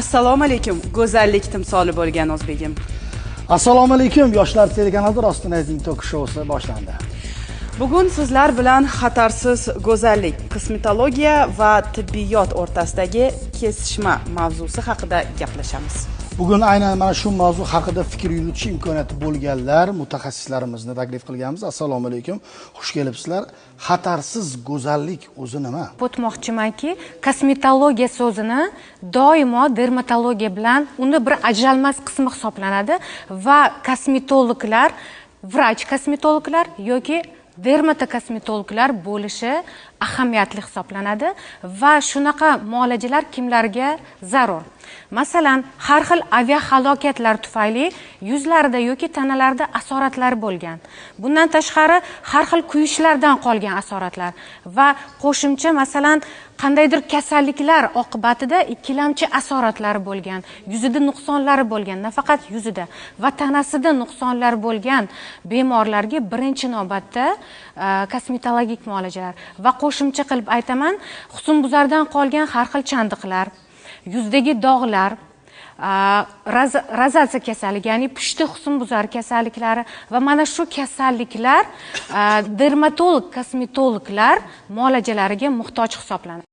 Assalomu alaykum, go'zallik timsoli bo'lgan o'zbegim. Assalomu alaykum, yoshlar telekanalida Rostini ayting tok-shousi boshlandi. Bugun sizlar bilan xatarsiz go'zallik, kosmetologiya va tibbiyot o'rtasidagi kesishma mavzusi haqida gaplashamiz. Bugun aynan mana shu mavzu haqida fikr yuritish imkoniyati bo'lganlar mutaxassislarimizni taklif qilganmiz. Assalomu alaykum, xush kelibsizlar. Xatarsiz go'zallik o'zi nima? O'tmoqchimanki, kosmetologiya so'zini doimo dermatologiya bilan uni bir ajralmas qismi hisoblanadi va kosmetologlar, vrach kosmetologlar yoki dermatokosmetologlar bo'lishi ahamiyatli hisoblanadi va shunaqa muolajalar kimlarga zarur? Masalan, har xil aviahalokatlar tufayli yuzlarida yoki tanalarida asoratlar bo'lgan. Bundan tashqari har xil kuyishlardan qolgan asoratlar va qo'shimcha masalan qandaydir kasalliklar oqibatida ikkilamchi asoratlar bo'lgan, yuzida nuqsonlari bo'lgan, nafaqat yuzida va tanasida nuqsonlar bo'lgan bemorlarga birinchi navbatda kosmetologik muolajalar va qo'shimcha qilib aytaman, husnbuzardan qolgan har xil chandiqlar, yuzdagi dog'lar, rozatsiya kasalligi, ya'ni pushti husnbuzar kasalliklari va mana shu kasalliklar dermatolog, kosmetologlar muolajalariga muhtoj hisoblanadi.